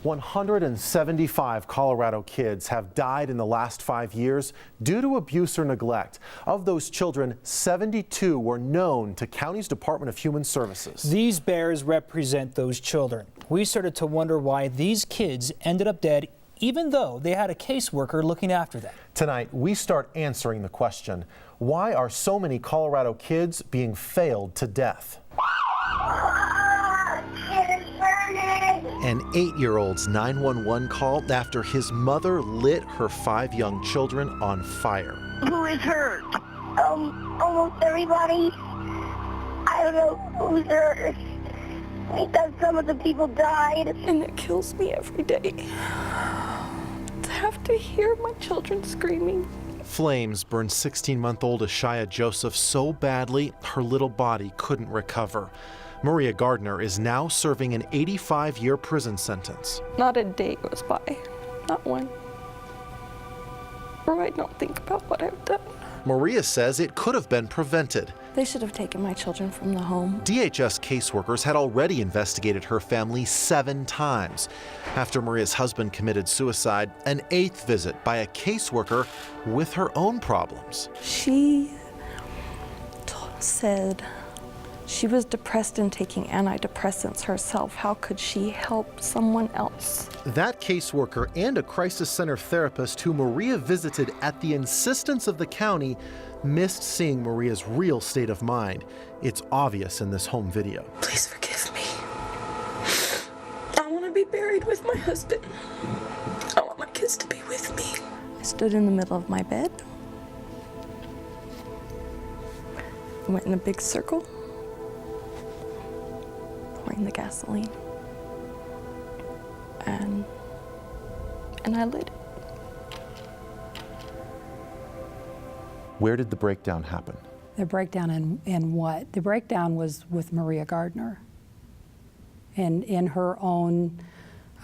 175 Colorado kids have died in the last 5 years due to abuse or neglect. Of those children, 72 were known to county's Department of Human Services. These bears represent those children. We started to wonder why these kids ended up dead, even though they had a caseworker looking after them. Tonight, we start answering the question, why are so many Colorado kids being failed to death? An 8-year-old's 911 call after his mother lit her 5 young children on fire. Who is hurt? Almost everybody. I don't know who's hurt. Because some of the people died. And it kills me every day to have to hear my children screaming. Flames burned 16-month-old Ashaya Joseph so badly her little body couldn't recover. Maria Gardner is now serving an 85-year prison sentence. Not a day goes by, not one, where I don't think about what I've done. Maria says it could have been prevented. They should have taken my children from the home. DHS caseworkers had already investigated her family 7 times. After Maria's husband committed suicide, an 8th visit by a caseworker with her own problems. She said she was depressed and taking antidepressants herself. How could she help someone else? That caseworker and a crisis center therapist who Maria visited at the insistence of the county missed seeing Maria's real state of mind. It's obvious in this home video. Please forgive me. I want to be buried with my husband. I want my kids to be with me. I stood in the middle of my bed. I went in a big circle, pouring the gasoline, and I lit it. Where did the breakdown happen? The breakdown in what? The breakdown was with Maria Gardner and in her own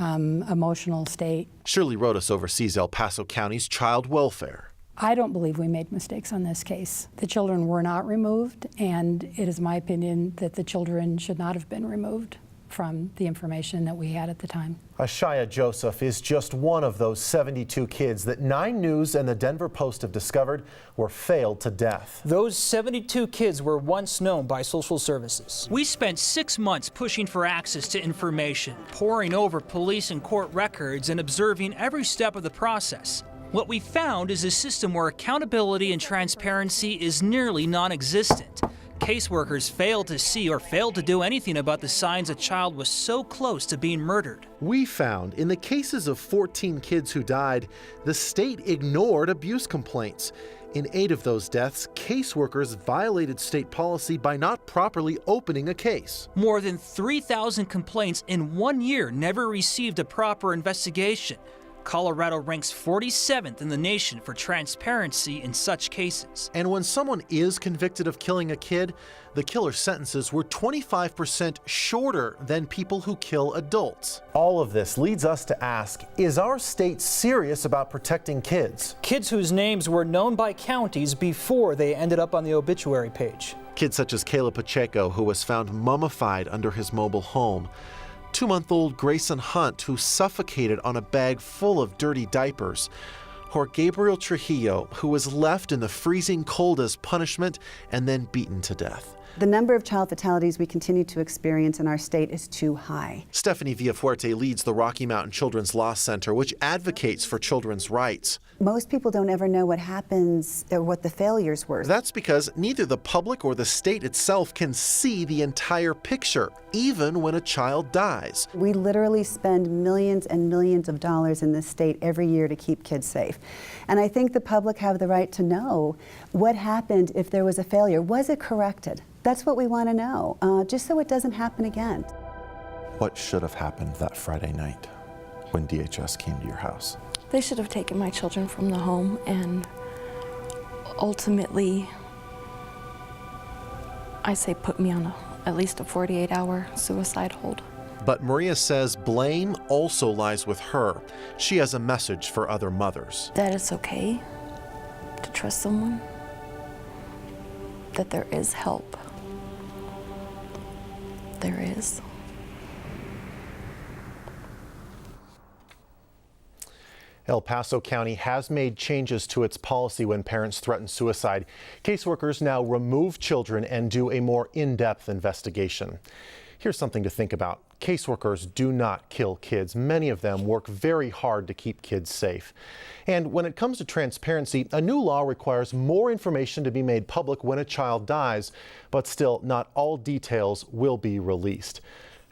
emotional state. Shirley Rodas oversees El Paso County's child welfare. I don't believe we made mistakes on this case. The children were not removed, and it is my opinion that the children should not have been removed from the information that we had at the time. Ashaya Joseph is just one of those 72 kids that 9 News and the Denver Post have discovered were failed to death. Those 72 kids were once known by social services. We spent 6 months pushing for access to information, poring over police and court records, and observing every step of the process. What we found is a system where accountability and transparency is nearly non-existent. Caseworkers failed to see or failed to do anything about the signs a child was so close to being murdered. We found in the cases of 14 kids who died, the state ignored abuse complaints. In 8 of those deaths, caseworkers violated state policy by not properly opening a case. More than 3,000 complaints in 1 year never received a proper investigation. Colorado ranks 47th in the nation for transparency in such cases. And when someone is convicted of killing a kid, the killer's sentences were 25% shorter than people who kill adults. All of this leads us to ask, is our state serious about protecting kids? Kids whose names were known by counties before they ended up on the obituary page. Kids such as Caleb Pacheco, who was found mummified under his mobile home. 2-month-old Grayson Hunt, who suffocated on a bag full of dirty diapers. Or Gabriel Trujillo, who was left in the freezing cold as punishment and then beaten to death. The number of child fatalities we continue to experience in our state is too high. Stephanie Villafuerte leads the Rocky Mountain Children's Law Center, which advocates for children's rights. Most people don't ever know what happens or what the failures were. That's because neither the public or the state itself can see the entire picture, even when a child dies. We literally spend millions and millions of dollars in this state every year to keep kids safe. And I think the public have the right to know what happened if there was a failure. Was it corrected? That's what we want to know, just so it doesn't happen again. What should have happened that Friday night when DHS came to your house? They should have taken my children from the home, and ultimately, I say put me on at least a 48-hour suicide hold. But Maria says blame also lies with her. She has a message for other mothers. That it's okay to trust someone, that there is help. There is. El Paso County has made changes to its policy when parents threaten suicide. Caseworkers now remove children and do a more in-depth investigation. Here's something to think about. Caseworkers do not kill kids. Many of them work very hard to keep kids safe. And when it comes to transparency, a new law requires more information to be made public when a child dies, but still not all details will be released.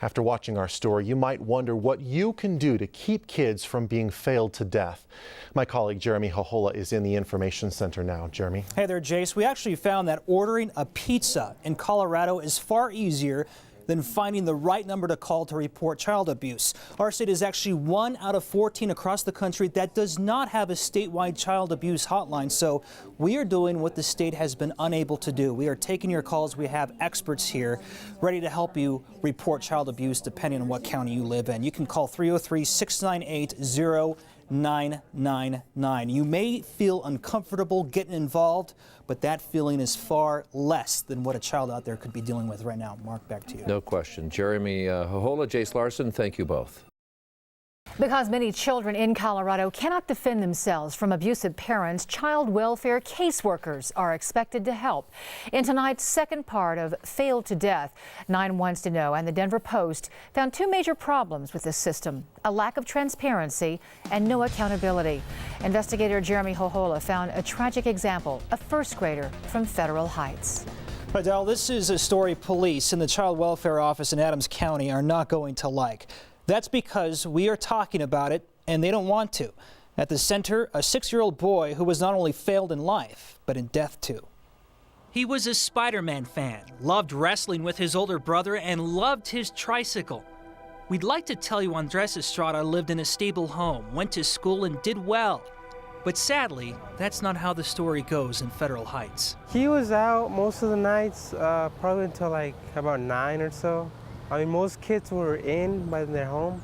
After watching our story, you might wonder what you can do to keep kids from being failed to death. My colleague Jeremy Hohola is in the Information Center now. Jeremy. Hey there, Jace. We actually found that ordering a pizza in Colorado is far easier than finding the right number to call to report child abuse. Our state is actually 1 out of 14 across the country that does not have a statewide child abuse hotline. So we are doing what the state has been unable to do. We are taking your calls. We have experts here ready to help you report child abuse depending on what county you live in. You can call 303-698-0999. You may feel uncomfortable getting involved, but that feeling is far less than what a child out there could be dealing with right now. Mark, back to you. No question. Jeremy Hohola, Jace Larson, thank you both. Because many children in Colorado cannot defend themselves from abusive parents, child welfare caseworkers are expected to help. In tonight's second part of Failed to Death, 9 Wants to Know and the Denver Post found 2 major problems with this system: a lack of transparency and no accountability. Investigator Jeremy Hohola found a tragic example, a first grader from Federal Heights. Adele, this is a story police in the Child Welfare Office in Adams County are not going to like. That's because we are talking about it and they don't want to. At the center, a 6-year-old boy who was not only failed in life, but in death too. He was a Spider-Man fan, loved wrestling with his older brother, and loved his tricycle. We'd like to tell you Andres Estrada lived in a stable home, went to school, and did well. But sadly, that's not how the story goes in Federal Heights. He was out most of the nights, probably until like about 9 or so. I mean, most kids were in by their home,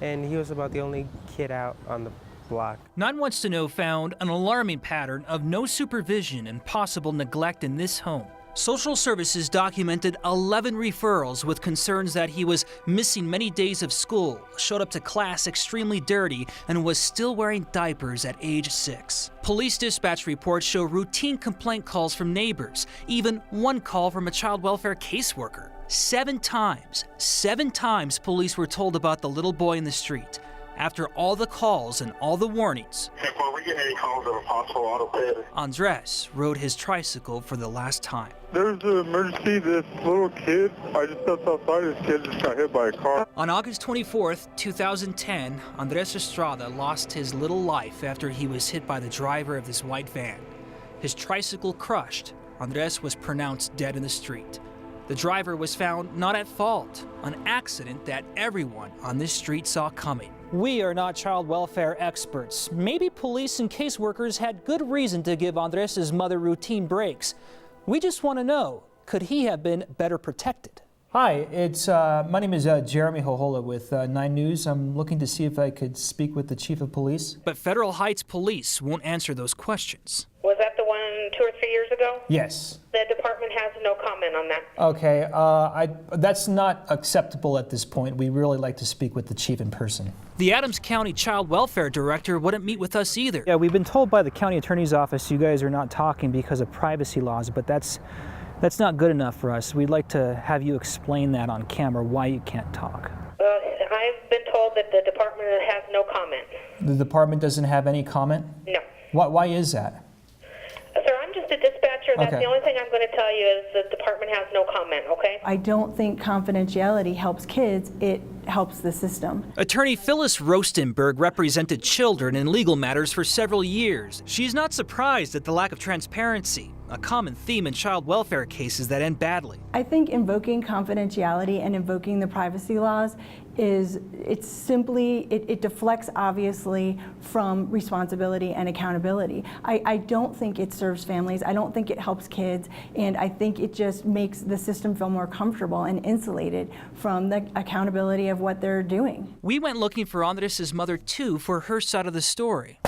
and he was about the only kid out on the block. 9 Wants to Know found an alarming pattern of no supervision and possible neglect in this home. Social services documented 11 referrals with concerns that he was missing many days of school, showed up to class extremely dirty, and was still wearing diapers at age 6. Police dispatch reports show routine complaint calls from neighbors, even one call from a child welfare caseworker. 7 times police were told about the little boy in the street. After all the calls and all the warnings, Were we getting any calls of a possible auto theft? Andres rode his tricycle for the last time. There's an emergency. This little kid, I just stepped outside, this kid just got hit by a car. On August 24th, 2010, Andres Estrada lost his little life after he was hit by the driver of this white van. His tricycle crushed. Andres was pronounced dead in the street. The driver was found not at fault, an accident that everyone on this street saw coming. We are not child welfare experts. Maybe police and caseworkers had good reason to give Andres' mother routine breaks. We just want to know, could he have been better protected? Hi, my name is Jeremy Hohola with 9 News. I'm looking to see if I could speak with the chief of police. But Federal Heights Police won't answer those questions. Was that the one 2 or 3 years ago? Yes. The department has no comment on that. Okay, that's not acceptable at this point. We really like to speak with the chief in person. The Adams County Child Welfare Director wouldn't meet with us either. Yeah, we've been told by the county attorney's office you guys are not talking because of privacy laws, but that's not good enough for us. We'd like to have you explain that on camera, why you can't talk. I've been told that the department has no comment. The department doesn't have any comment? No. Why is that? Sir, I'm just a dispatcher. That's Okay. the only thing I'm going to tell you is the department has no comment, okay? I don't think confidentiality helps kids, it helps the system. Attorney Phyllis Rostenberg represented children in legal matters for several years. She's not surprised at the lack of transparency, a common theme in child welfare cases that end badly. I think invoking confidentiality and invoking the privacy laws it deflects obviously from responsibility and accountability. I don't think it serves families, I don't think it helps kids, and I think it just makes the system feel more comfortable and insulated from the accountability of what they're doing. We went looking for Andres' mother too for her side of the story.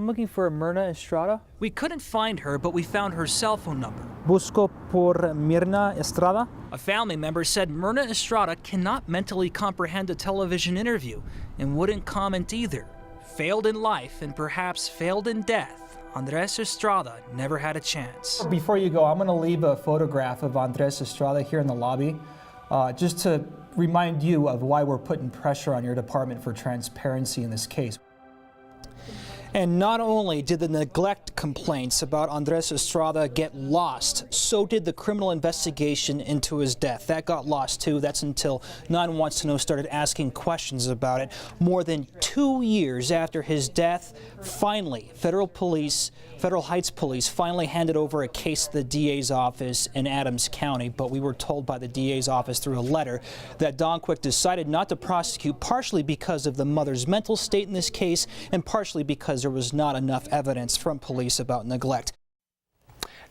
looking for Myrna Estrada. We couldn't find her, but we found her cell phone number. Busco por Myrna Estrada. A family member said Myrna Estrada cannot mentally comprehend a television interview and wouldn't comment either. Failed in life and perhaps failed in death, Andres Estrada never had a chance. Before you go, I'm going to leave a photograph of Andres Estrada here in the lobby, just to remind you of why we're putting pressure on your department for transparency in this case. And not only did the neglect complaints about Andres Estrada get lost, so did the criminal investigation into his death. That got lost too. That's until 9 Wants to Know started asking questions about it. More than 2 years after his death, finally, Federal Heights Police finally handed over a case to the DA's office in Adams County, but we were told by the DA's office through a letter that Don Quick decided not to prosecute, partially because of the mother's mental state in this case and partially because there was not enough evidence from police about neglect.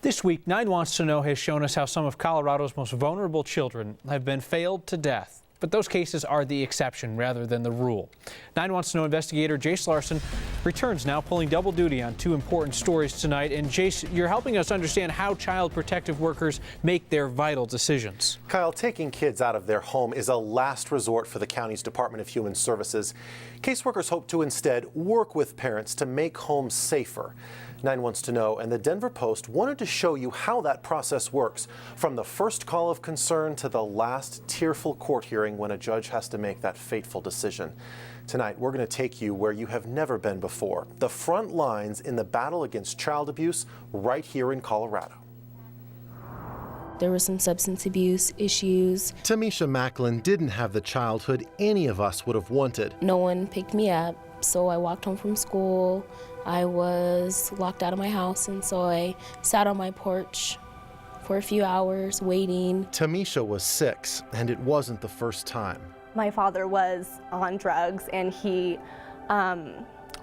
This week, 9 Wants to Know has shown us how some of Colorado's most vulnerable children have been failed to death. But those cases are the exception rather than the rule. 9 Wants to Know investigator Jace Larson returns now, pulling double duty on 2 important stories tonight. And Jace, you're helping us understand how child protective workers make their vital decisions. Kyle, taking kids out of their home is a last resort for the county's Department of Human Services. Caseworkers hope to instead work with parents to make homes safer. 9 Wants to Know and the Denver Post wanted to show you how that process works, from the first call of concern to the last tearful court hearing when a judge has to make that fateful decision. Tonight, we're going to take you where you have never been before, the front lines in the battle against child abuse right here in Colorado. There were some substance abuse issues. Tamisha Macklin didn't have the childhood any of us would have wanted. No one picked me up, so I walked home from school. I was locked out of my house, and so I sat on my porch for a few hours waiting. Tamisha was 6, and it wasn't the first time. My father was on drugs, and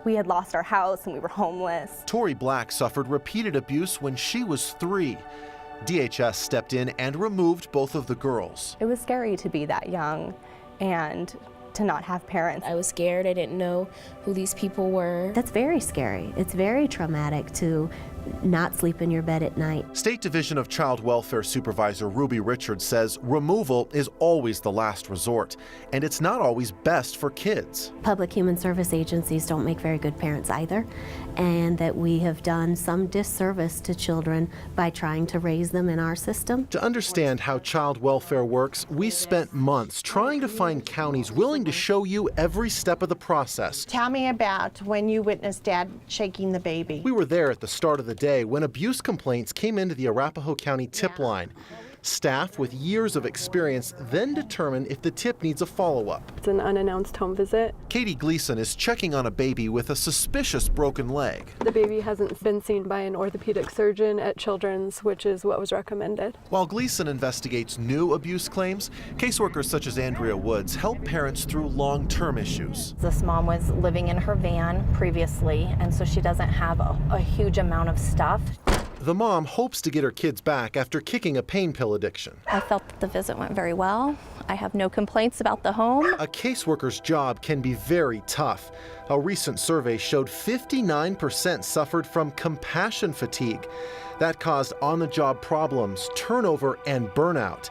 we had lost our house and we were homeless. Tori Black suffered repeated abuse when she was 3. DHS stepped in and removed both of the girls. It was scary to be that young and to not have parents. I was scared. I didn't know who these people were. That's very scary. It's very traumatic to not sleep in your bed at night. State Division of Child Welfare Supervisor Ruby Richards says removal is always the last resort, and it's not always best for kids. Public human service agencies don't make very good parents either, and that we have done some disservice to children by trying to raise them in our system. To understand how child welfare works, we spent months trying to find counties willing to show you every step of the process. Tell me about when you witnessed Dad shaking the baby. We were there at the start of the day when abuse complaints came into the Arapahoe County tip line. Staff with years of experience then determine if the tip needs a follow-up. It's an unannounced home visit. Katie Gleason is checking on a baby with a suspicious broken leg. The baby hasn't been seen by an orthopedic surgeon at Children's, which is what was recommended. While Gleason investigates new abuse claims, caseworkers such as Andrea Woods help parents through long-term issues. This mom was living in her van previously, and so she doesn't have a huge amount of stuff. The mom hopes to get her kids back after kicking a pain pill addiction. I felt that the visit went very well. I have no complaints about the home. A caseworker's job can be very tough. A recent survey showed 59% suffered from compassion fatigue. That caused on-the-job problems, turnover, and burnout.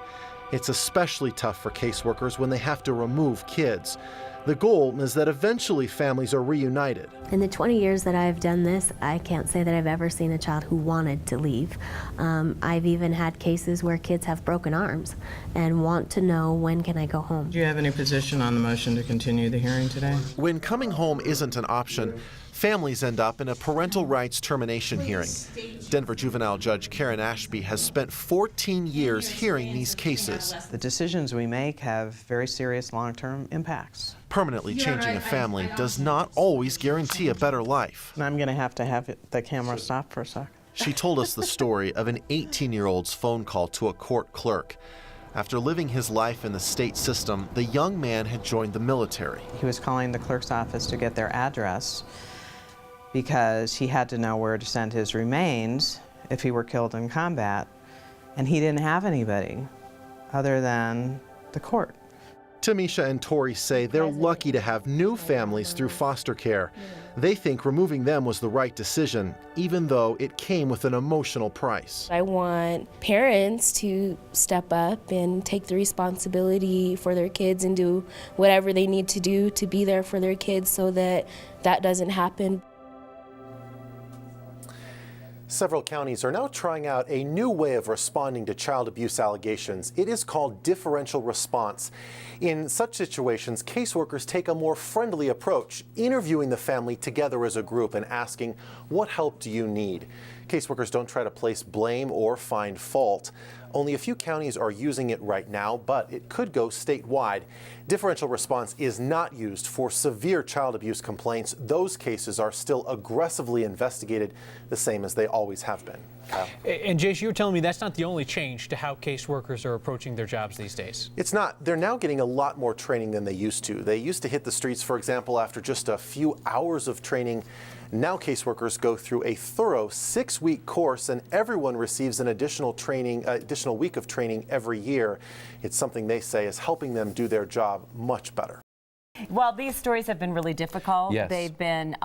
It's especially tough for caseworkers when they have to remove kids. The goal is that eventually families are reunited. In the 20 years that I've done this, I can't say that I've ever seen a child who wanted to leave. I've even had cases where kids have broken arms and want to know, when can I go home? Do you have any position on the motion to continue the hearing today? When coming home isn't an option, families end up in a parental rights termination hearing. Denver juvenile judge Karen Ashby has spent 14 years hearing these cases. The decisions we make have very serious long-term impacts. Permanently changing a family does not always guarantee a better life. And I'm going to have the camera stop for a sec. She told us the story of an 18-year-old's phone call to a court clerk. After living his life in the state system, the young man had joined the military. He was calling the clerk's office to get their address because he had to know where to send his remains if he were killed in combat, and he didn't have anybody other than the court. Tamisha and Tori say they're lucky to have new families through foster care. They think removing them was the right decision, even though it came with an emotional price. I want parents to step up and take the responsibility for their kids and do whatever they need to do to be there for their kids so that that doesn't happen. Several counties are now trying out a new way of responding to child abuse allegations. It is called differential response. In such situations, caseworkers take a more friendly approach, interviewing the family together as a group and asking, what help do you need? Caseworkers don't try to place blame or find fault. Only a few counties are using it right now, but it could go statewide. Differential response is not used for severe child abuse complaints. Those cases are still aggressively investigated, the same as they always have been. Kyle? And Jace, you were telling me that's not the only change to how caseworkers are approaching their jobs these days. It's not. They're now getting a lot more training than they used to. They used to hit the streets, for example, after just a few hours of training. Now caseworkers go through a thorough 6-week course, and everyone receives an additional week of training every year. It's something they say is helping them do their job much better. Well, these stories have been really difficult. Yes. They've been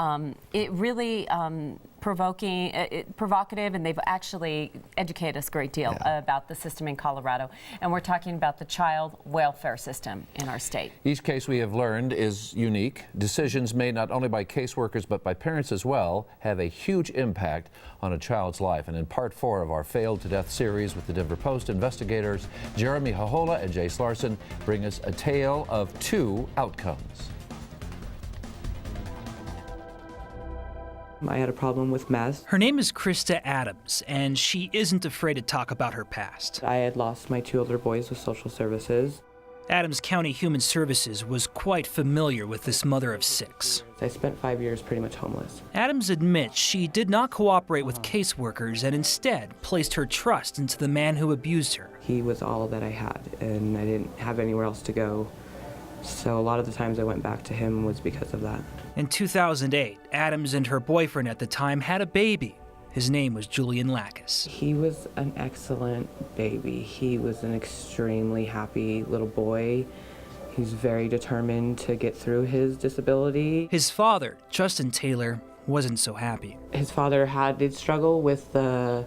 provocative, and they've actually educated us a great deal about the system in Colorado. And we're talking about the child welfare system in our state. Each case we have learned is unique. Decisions made not only by caseworkers but by parents as well have a huge impact on a child's life. And in part 4 of our Failed to Death series with the Denver Post investigators, Jeremy Hahola and Jace Larson bring us a tale of 2 outcomes. I had a problem with meth. Her name is Krista Adams, and she isn't afraid to talk about her past. I had lost my 2 older boys with social services. Adams County Human Services was quite familiar with this mother of 6. I spent 5 years pretty much homeless. Adams admits she did not cooperate with caseworkers and instead placed her trust into the man who abused her. He was all that I had, and I didn't have anywhere else to go. So a lot of the times I went back to him was because of that. In 2008, Adams and her boyfriend at the time had a baby. His name was Julian Lackas. He was an excellent baby. He was an extremely happy little boy. He's very determined to get through his disability. His father, Justin Taylor, wasn't so happy. His father did struggle with the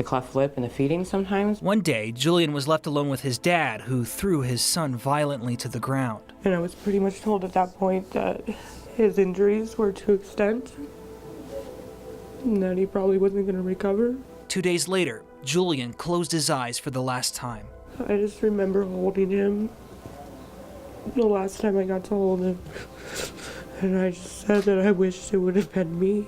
cleft lip and the feeding sometimes. One day, Julian was left alone with his dad, who threw his son violently to the ground. And I was pretty much told at that point that his injuries were to extent and that he probably wasn't going to recover. 2 days later, Julian closed his eyes for the last time. I just remember holding him the last time I got to hold him. And I just said that I wished it would have been me.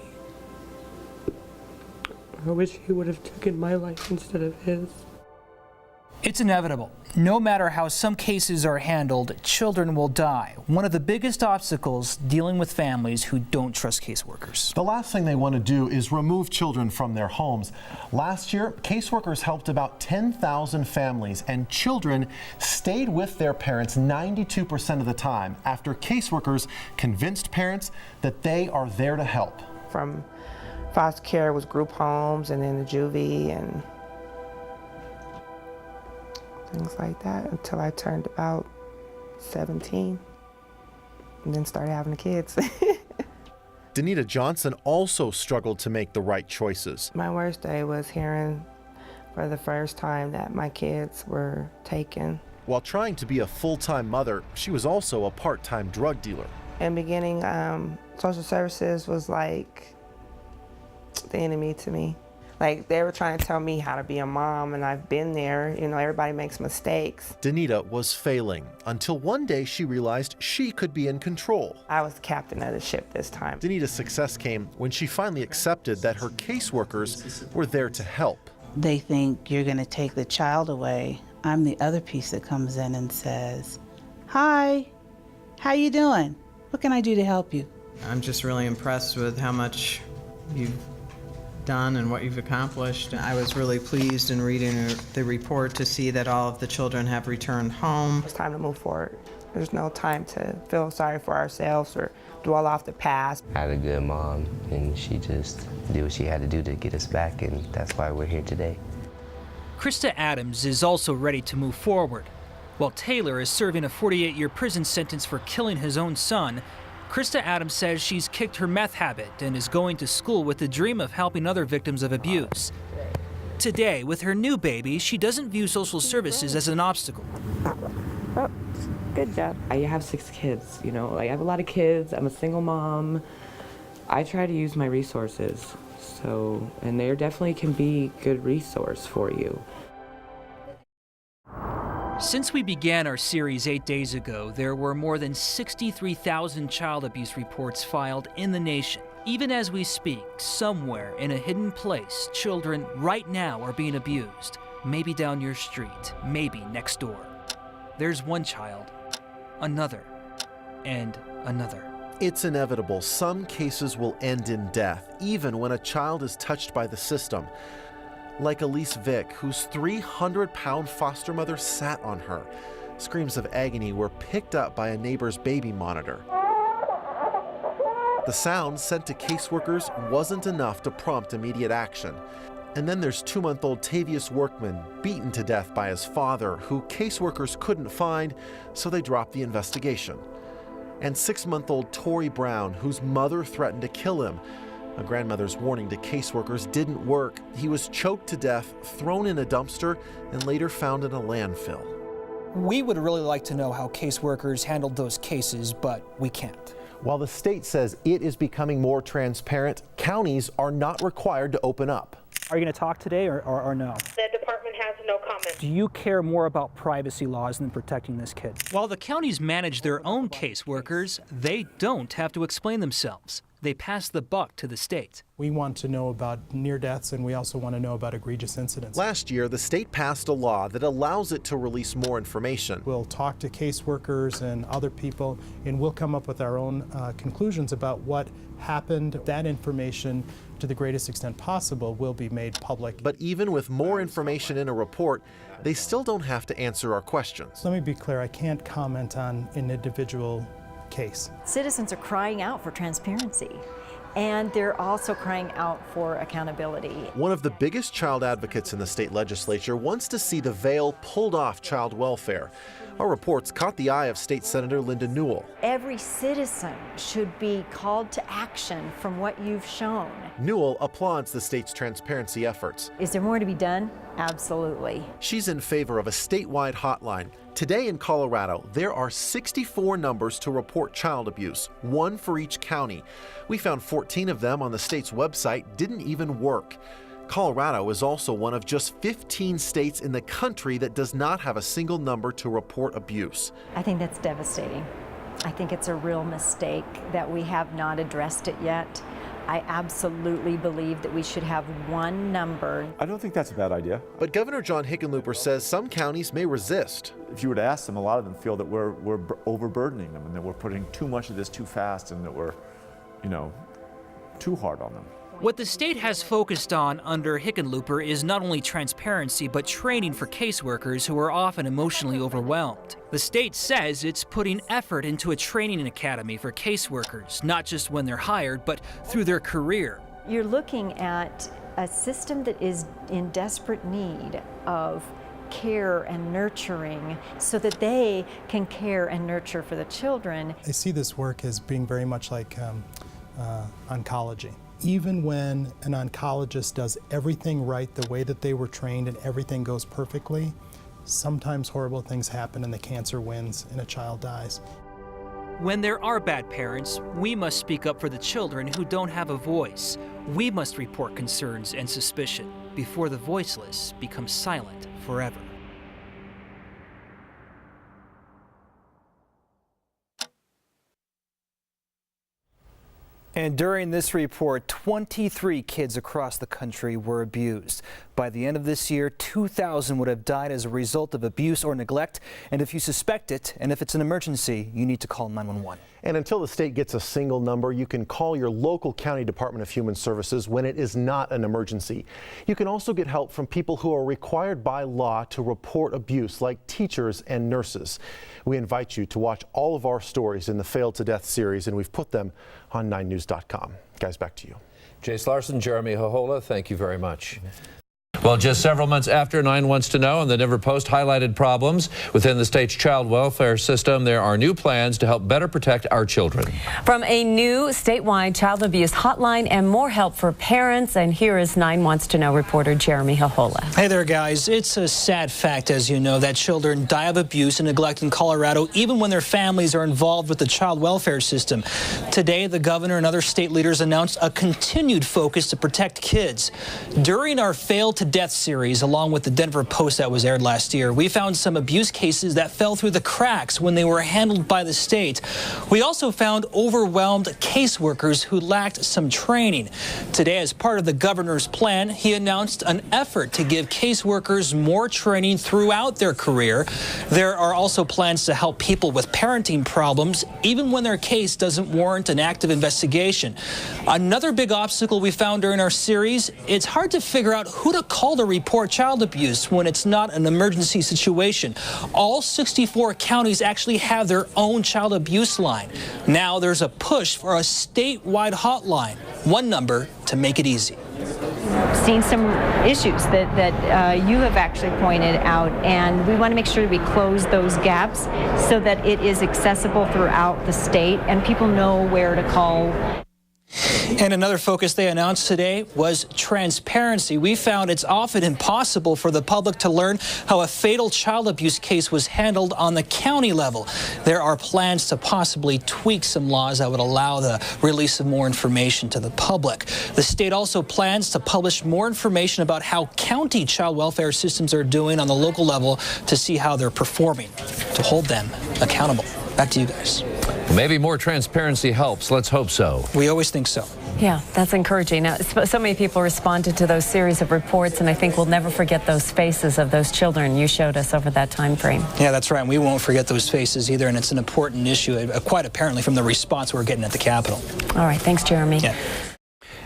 I wish he would have taken my life instead of his. It's inevitable. No matter how some cases are handled, children will die. One of the biggest obstacles dealing with families who don't trust caseworkers. The last thing they want to do is remove children from their homes. Last year, caseworkers helped about 10,000 families, and children stayed with their parents 92% of the time after caseworkers convinced parents that they are there to help. From foster care was group homes, and then the juvie and things like that until I turned about 17 and then started having the kids. Danita Johnson also struggled to make the right choices. My worst day was hearing for the first time that my kids were taken. While trying to be a full-time mother, she was also a part-time drug dealer. In the beginning, social services was like the enemy to me. Like, they were trying to tell me how to be a mom, and I've been there. You know, everybody makes mistakes. Danita was failing until one day she realized she could be in control. I was the captain of the ship this time. Danita's success came when she finally accepted that her caseworkers were there to help. They think you're going to take the child away. I'm the other piece that comes in and says, "Hi, how you doing? What can I do to help you?" I'm just really impressed with how much you've done and what you've accomplished. I was really pleased in reading the report to see that all of the children have returned home. It's time to move forward. There's no time to feel sorry for ourselves or dwell off the past. I had a good mom, and she just did what she had to do to get us back, and that's why we're here today. Krista Adams is also ready to move forward. While Taylor is serving a 48-year prison sentence for killing his own son, Krista Adams says she's kicked her meth habit and is going to school with the dream of helping other victims of abuse. Today, with her new baby, she doesn't view social services as an obstacle. Oh, good job. I have 6 kids, you know, I have a lot of kids. I'm a single mom. I try to use my resources, and there definitely can be a good resource for you. Since we began our series 8 days ago, there were more than 63,000 child abuse reports filed in the nation. Even as we speak, somewhere in a hidden place, children right now are being abused. Maybe down your street, maybe next door. There's one child, another, and another. It's inevitable. Some cases will end in death, even when a child is touched by the system. Like Elise Vick, whose 300-pound foster mother sat on her. Screams of agony were picked up by a neighbor's baby monitor. The sound sent to caseworkers wasn't enough to prompt immediate action. And then there's 2-month-old Tavius Workman, beaten to death by his father, who caseworkers couldn't find, so they dropped the investigation. And 6-month-old Tori Brown, whose mother threatened to kill him. A grandmother's warning to caseworkers didn't work. He was choked to death, thrown in a dumpster, and later found in a landfill. We would really like to know how caseworkers handled those cases, but we can't. While the state says it is becoming more transparent, counties are not required to open up. Are you going to talk today or no? The department has no comment. Do you care more about privacy laws than protecting this kid? While the counties manage their own caseworkers, they don't have to explain themselves. They pass the buck to the state. We want to know about near deaths, and we also want to know about egregious incidents. Last year, the state passed a law that allows it to release more information. We'll talk to caseworkers and other people, and we'll come up with our own conclusions about what happened. That information, to the greatest extent possible, will be made public. But even with more information in a report, they still don't have to answer our questions. Let me be clear, I can't comment on an individual case. Citizens are crying out for transparency, and they're also crying out for accountability. One of the biggest child advocates in the state legislature wants to see the veil pulled off child welfare. Our reports caught the eye of State Senator Linda Newell. Every citizen should be called to action from what you've shown. Newell applauds the state's transparency efforts. Is there more to be done? Absolutely. She's in favor of a statewide hotline. Today in Colorado, there are 64 numbers to report child abuse, one for each county. We found 14 of them on the state's website didn't even work. Colorado is also one of just 15 states in the country that does not have a single number to report abuse. I think that's devastating. I think it's a real mistake that we have not addressed it yet. I absolutely believe that we should have one number. I don't think that's a bad idea. But Governor John Hickenlooper says some counties may resist. If you were to ask them, a lot of them feel that we're overburdening them and that we're putting too much of this too fast and that we're, too hard on them. What the state has focused on under Hickenlooper is not only transparency, but training for caseworkers who are often emotionally overwhelmed. The state says it's putting effort into a training academy for caseworkers, not just when they're hired, but through their career. You're looking at a system that is in desperate need of care and nurturing so that they can care and nurture for the children. I see this work as being very much like oncology. Even when an oncologist does everything right the way that they were trained and everything goes perfectly, sometimes horrible things happen and the cancer wins and a child dies. When there are bad parents, we must speak up for the children who don't have a voice. We must report concerns and suspicion before the voiceless become silent forever. And during this report, 23 kids across the country were abused. By the end of this year, 2,000 would have died as a result of abuse or neglect. And if you suspect it, and if it's an emergency, you need to call 911. And until the state gets a single number, you can call your local county Department of Human Services when it is not an emergency. You can also get help from people who are required by law to report abuse, like teachers and nurses. We invite you to watch all of our stories in the Failed to Death series, and we've put them on 9news.com. Guys, back to you. Jace Larson, Jeremy Hohola, thank you very much. Well, just several months after 9 Wants to Know and the Denver Post highlighted problems within the state's child welfare system, there are new plans to help better protect our children. From a new statewide child abuse hotline and more help for parents, and here is 9 Wants to Know reporter Jeremy Hahola. Hey there, guys. It's a sad fact, as you know, that children die of abuse and neglect in Colorado, even when their families are involved with the child welfare system. Today, the governor and other state leaders announced a continued focus to protect kids. During our Failed to Death series, along with the Denver Post that was aired last year, we found some abuse cases that fell through the cracks when they were handled by the state. We also found overwhelmed caseworkers who lacked some training. Today, as part of the governor's plan, he announced an effort to give caseworkers more training throughout their career. There are also plans to help people with parenting problems, even when their case doesn't warrant an active investigation. Another big obstacle we found during our series, it's hard to figure out who to call to report child abuse when it's not an emergency situation. All 64 counties actually have their own child abuse line. Now there's a push for a statewide hotline, one number to make it easy. Seen some issues that you have actually pointed out, and we want to make sure that we close those gaps so that it is accessible throughout the state and people know where to call. And another focus they announced today was transparency. We found it's often impossible for the public to learn how a fatal child abuse case was handled on the county level. There are plans to possibly tweak some laws that would allow the release of more information to the public. The state also plans to publish more information about how county child welfare systems are doing on the local level to see how they're performing, to hold them accountable. Back to you guys. Maybe more transparency helps. Let's hope so. We always think so. Yeah, that's encouraging. Now, so many people responded to those series of reports, and I think we'll never forget those faces of those children you showed us over that time frame. Yeah, that's right. And we won't forget those faces either, and it's an important issue, quite apparently from the response we're getting at the Capitol. All right, thanks, Jeremy. Yeah.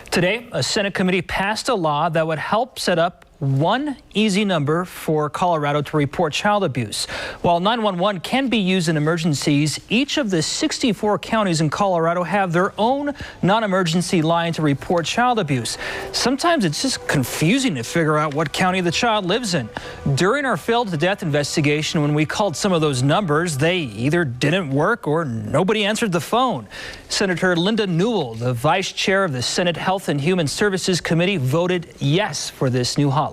Today, a Senate committee passed a law that would help set up one easy number for Colorado to report child abuse. While 911 can be used in emergencies, each of the 64 counties in Colorado have their own non-emergency line to report child abuse. Sometimes it's just confusing to figure out what county the child lives in. During our Failed to Death investigation, when we called some of those numbers, they either didn't work or nobody answered the phone. Senator Linda Newell, the vice chair of the Senate Health and Human Services Committee, voted yes for this new hotline.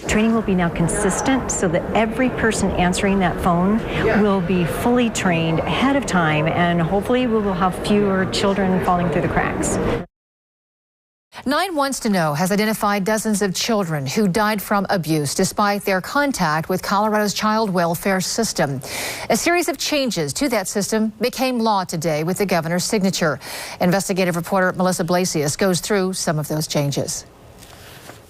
Training will be now consistent so that every person answering that phone will be fully trained ahead of time, and hopefully we will have fewer children falling through the cracks. 9 Wants to Know has identified dozens of children who died from abuse despite their contact with Colorado's child welfare system. A series of changes to that system became law today with the governor's signature. Investigative reporter Melissa Blasius goes through some of those changes.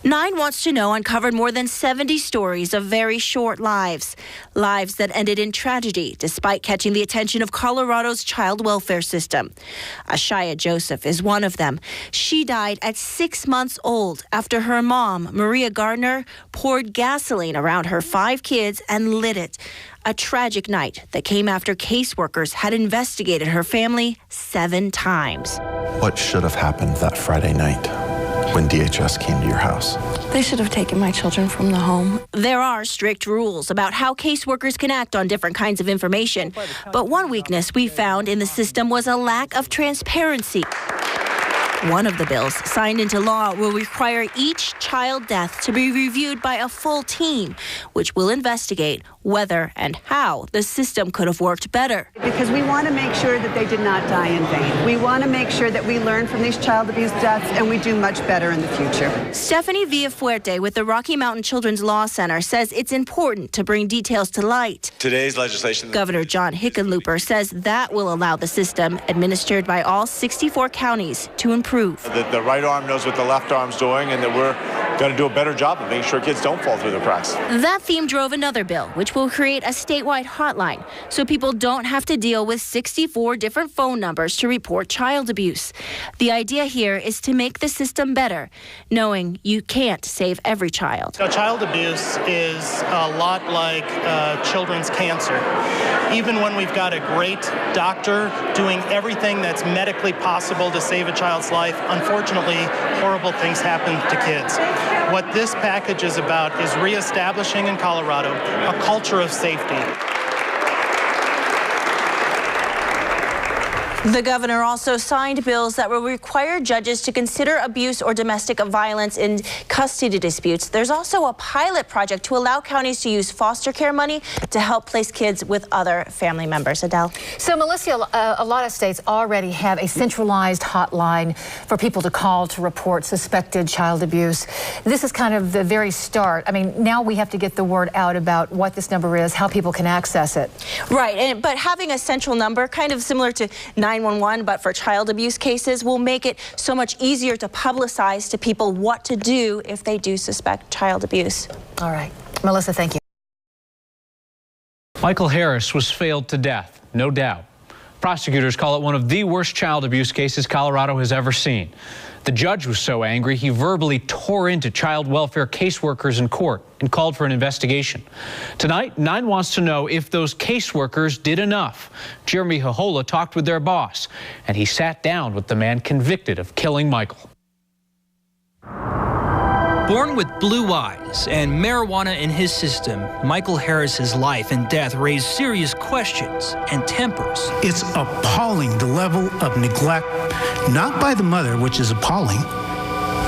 9 Wants to Know uncovered more than 70 stories of very short lives that ended in tragedy despite catching the attention of Colorado's child welfare system. Ashaya Joseph is one of them. She died at 6 months old after her mom, Maria Gardner, poured gasoline around her 5 kids and lit it. A tragic night that came after caseworkers had investigated her family 7 times. What should have happened that Friday night when DHS came to your house? They should have taken my children from the home. There are strict rules about how caseworkers can act on different kinds of information, but one weakness we found in the system was a lack of transparency. One of the bills signed into law will require each child death to be reviewed by a full team, which will investigate whether and how the system could have worked better. Because we want to make sure that they did not die in vain. We want to make sure that we learn from these child abuse deaths and we do much better in the future. Stephanie Villafuerte with the Rocky Mountain Children's Law Center says it's important to bring details to light. Today's legislation. Governor John Hickenlooper says that will allow the system, administered by all 64 counties, to improve. The right arm knows what the left arm's doing, and that we're going to do a better job of making sure kids don't fall through the cracks. That theme drove another bill, which will create a statewide hotline so people don't have to deal with 64 different phone numbers to report child abuse. The idea here is to make the system better, knowing you can't save every child. So child abuse is a lot like children's cancer. Even when we've got a great doctor doing everything that's medically possible to save a child's life, unfortunately, horrible things happen to kids. What this package is about is reestablishing in Colorado a culture of safety. The governor also signed bills that will require judges to consider abuse or domestic violence in custody disputes. There's also a pilot project to allow counties to use foster care money to help place kids with other family members. Adele? So, Melissa, a lot of states already have a centralized hotline for people to call to report suspected child abuse. This is kind of the very start. I mean, now we have to get the word out about what this number is, how people can access it. Right, but having a central number, kind of similar to 911, but for child abuse cases, will make it so much easier to publicize to people what to do if they do suspect child abuse. All right. Melissa, thank you. Michael Harris was failed to death, no doubt. Prosecutors call it one of the worst child abuse cases Colorado has ever seen. The judge was so angry, he verbally tore into child welfare caseworkers in court and called for an investigation. Tonight, 9 wants to know if those caseworkers did enough. Jeremy Hohola talked with their boss, and he sat down with the man convicted of killing Michael. Born with blue eyes and marijuana in his system, Michael Harris's life and death raised serious questions and tempers. It's appalling, the level of neglect, not by the mother, which is appalling,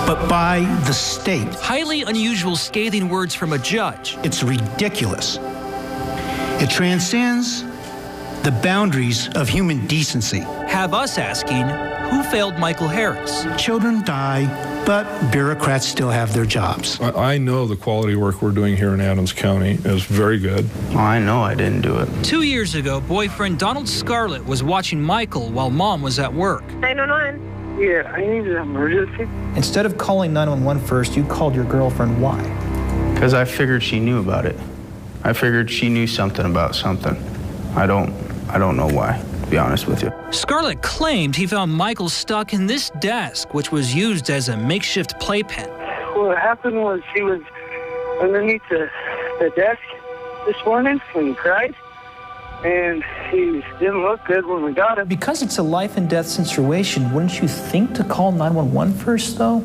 but by the state. Highly unusual, scathing words from a judge. It's ridiculous. It transcends the boundaries of human decency. Have us asking, who failed Michael Harris? Children die, but bureaucrats still have their jobs. I know the quality work we're doing here in Adams County is very good. Oh, I know I didn't do it. 2 years ago, boyfriend Donald Scarlett was watching Michael while mom was at work. 911. Yeah, I need an emergency. Instead of calling 911 first, you called your girlfriend. Why? Because I figured she knew about it. I figured she knew something about something. I don't know why, to be honest with you. Scarlett claimed he found Michael stuck in this desk, which was used as a makeshift playpen. What happened was he was underneath the desk this morning when he cried, and he didn't look good when we got him. Because it's a life and death situation, wouldn't you think to call 911 first, though?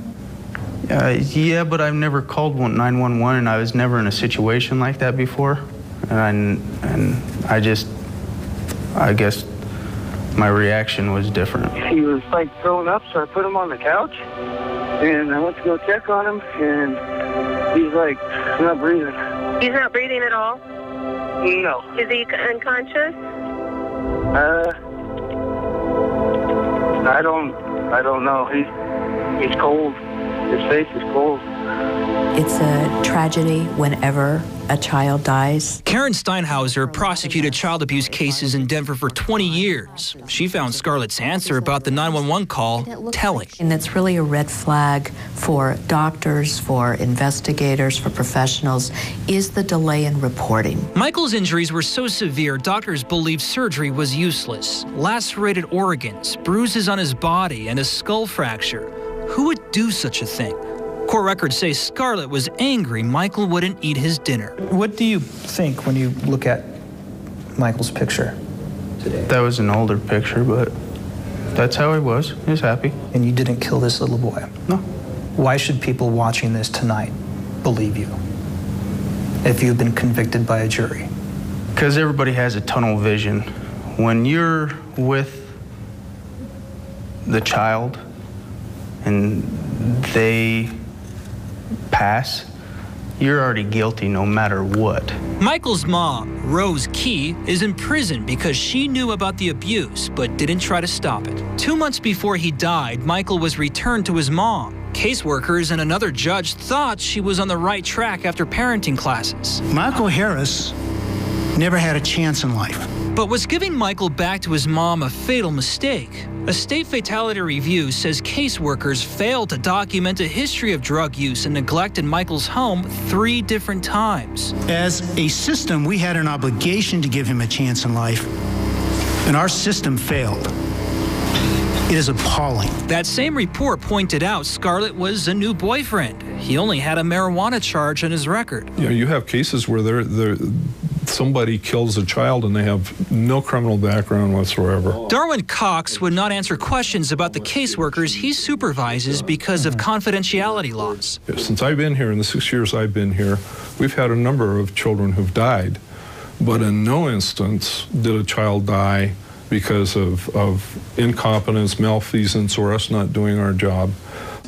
Yeah, but I've never called 911, and I was never in a situation like that before. And I guess my reaction was different. He was like throwing up, so I put him on the couch, and I went to go check on him, and he's like not breathing. He's not breathing at all? No. Is he unconscious? I don't know. He's cold. His face is cold. It's a tragedy whenever a child dies. Karen Steinhauser prosecuted child abuse cases in Denver for 20 years. She found Scarlett's answer about the 911 call telling. And it's really a red flag for doctors, for investigators, for professionals, is the delay in reporting. Michael's injuries were so severe, doctors believed surgery was useless. Lacerated organs, bruises on his body, and a skull fracture. Who would do such a thing? Court records say Scarlett was angry Michael wouldn't eat his dinner. What do you think when you look at Michael's picture today? That was an older picture, but that's how he was. He was happy. And you didn't kill this little boy? No. Why should people watching this tonight believe you if you've been convicted by a jury? Because everybody has a tunnel vision. When you're with the child and they pass, you're already guilty no matter what. Michael's mom, Rose Key, is in prison because she knew about the abuse but didn't try to stop it. 2 months before he died, Michael was returned to his mom. Caseworkers and another judge thought she was on the right track after parenting classes. Michael Harris never had a chance in life. But was giving Michael back to his mom a fatal mistake? A state fatality review says caseworkers failed to document a history of drug use and neglect in Michael's home 3 different times. As a system, we had an obligation to give him a chance in life, and our system failed. It is appalling. That same report pointed out Scarlett was a new boyfriend. He only had a marijuana charge on his record. You know, you have cases where somebody kills a child and they have no criminal background whatsoever. Darwin Cox would not answer questions about the caseworkers he supervises because of confidentiality laws. Since I've been here, in the 6 years I've been here, we've had a number of children who've died, but in no instance did a child die because of incompetence, malfeasance, or us not doing our job.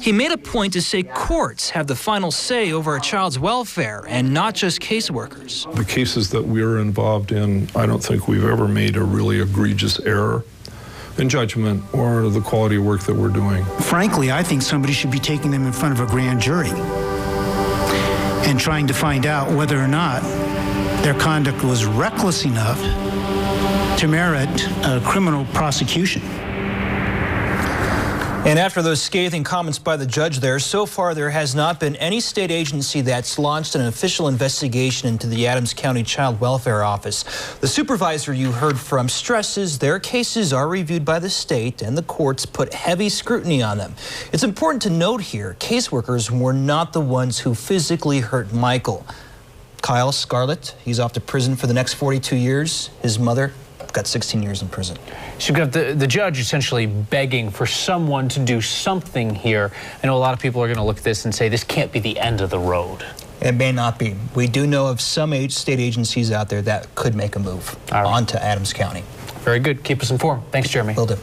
He made a point to say courts have the final say over a child's welfare and not just caseworkers. The cases that we're involved in, I don't think we've ever made a really egregious error in judgment or the quality of work that we're doing. Frankly, I think somebody should be taking them in front of a grand jury and trying to find out whether or not their conduct was reckless enough to merit a criminal prosecution. And after those scathing comments by the judge there, so far there has not been any state agency that's launched an official investigation into the Adams County Child Welfare Office. The supervisor you heard from stresses their cases are reviewed by the state and the courts put heavy scrutiny on them. It's important to note here, caseworkers were not the ones who physically hurt Michael. Kyle Scarlett, he's off to prison for the next 42 years. His mother got 16 years in prison. So you've got the judge essentially begging for someone to do something here. I know a lot of people are going to look at this and say this can't be the end of the road. It may not be. We do know of some state agencies out there that could make a move onto Adams County. Very good. Keep us informed. Thanks, Jeremy. Will do.